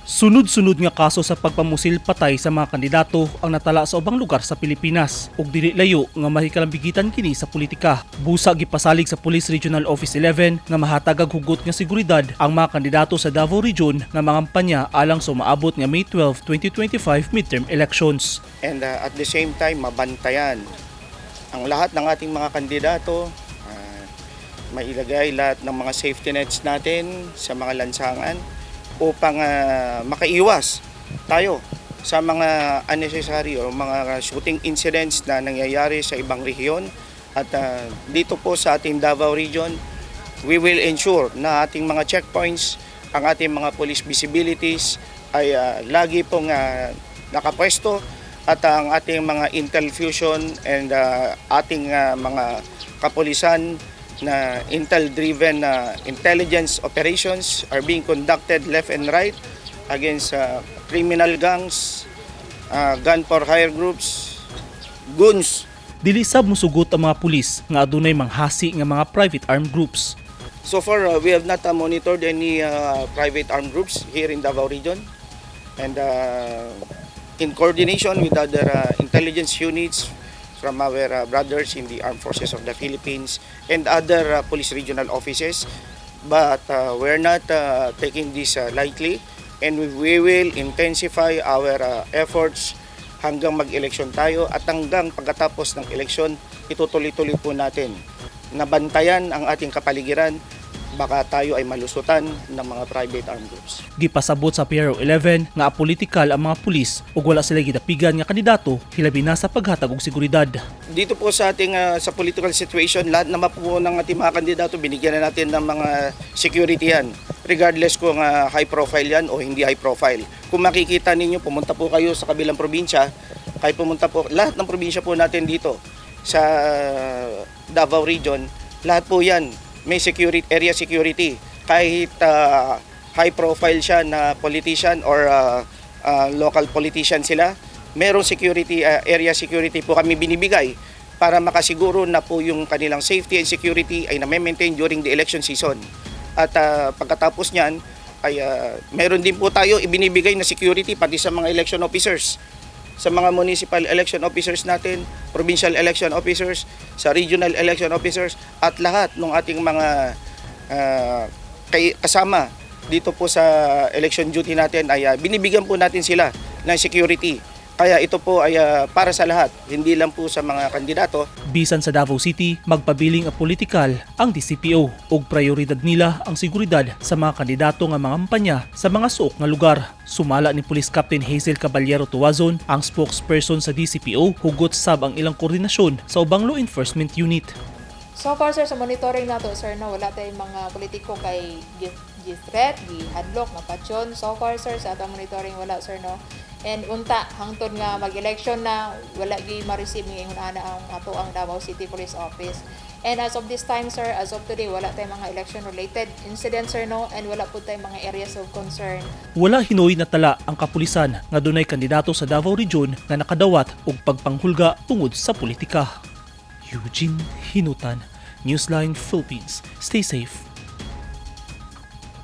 Sunod-sunod nga kaso sa pagpamusil patay sa mga kandidato ang natala sa ubang lugar sa Pilipinas ug dili layo nga mahikalambigitan kini sa politika. Busa gipasalig sa Police Regional Office 11 nga mahatag og hugot nga seguridad ang mga kandidato sa Davao Region nga mangampanya alang sa maabot nga May 12, 2025 midterm elections. And at the same time mabantayan ang lahat ng ating mga kandidato, mailagay lahat ng mga safety nets natin sa mga lansangan upang makaiwas tayo sa mga unnecessary o mga shooting incidents na nangyayari sa ibang rehiyon. At dito po sa ating Davao Region, we will ensure na ating mga checkpoints, ang ating mga police visibilities ay lagi pong nakapwesto at ang ating mga intel fusion and ating mga kapulisan na intel-driven intelligence operations are being conducted left and right against criminal gangs, gun for hire groups, goons. Dili sab mosugot ang mga pulis nga adunay manghasi nga mga private armed groups. So far, we have not monitored any private armed groups here in Davao Region, and in coordination with other intelligence units from our brothers in the Armed Forces of the Philippines and other police regional offices. But we're not taking this lightly, and we will intensify our efforts hanggang mag-eleksyon tayo at hanggang pagkatapos ng eleksyon, itutuloy-tuloy po natin nabantayan ang ating kapaligiran. Baka tayo ay malusutan ng mga private armed groups. Gipasabot sa PRO 11 nga apolitikal ang mga pulis ug wala sila gidapigan nga kandidato hilabi na sa paghatag og seguridad. Dito po sa ating sa political situation, lahat naman po ng ating mga kandidato binigyan na natin ng mga security yan. Regardless kung high profile yan o hindi high profile. Kung makikita ninyo, pumunta po kayo sa kabilang probinsya, kahit pumunta po, lahat ng probinsya po natin dito sa Davao Region, lahat po yan may security, area security. Kahit high profile siya na politician or local politician sila, merong security, area security po kami binibigay para makasiguro na po yung kanilang safety and security ay na-maintain during the election season. At pagkatapos niyan ay meron din po tayo ibinibigay na security pati sa mga election officers, sa mga municipal election officers natin, provincial election officers, sa regional election officers, at lahat ng ating mga kasama dito po sa election duty natin ay binibigyan po natin sila ng security. Kaya ito po ay para sa lahat, hindi lang po sa mga kandidato. Bisan sa Davao City, magpabiling ang politikal ang DCPO ug prioridad nila ang seguridad sa mga kandidato nga mangampanya sa mga suok nga lugar. Sumala ni Police Captain Hazel Caballero Tuwazon, ang spokesperson sa DCPO, hugot sab ang ilang koordinasyon sa ubang law enforcement unit. So far sir, sa monitoring nato sir, no, wala tayong mga politiko kay gi-threat, gi-hadlock, mapatyon. So far sir, sa atong monitoring wala sir, no. And unta hangtod nga mag-election na wala gi ma-receive ngayon ana ang ato ang Davao City Police Office. And as of this time sir, as of today, wala tayong mga election related incidents sir, no, and wala po tayong mga areas of concern. Wala hinoy natala ang kapulisan nga dunay kandidato sa Davao Region nga nakadawat og pagpanghulga tungod sa politika. Eugene Hinutan, Newsline Philippines. Stay safe.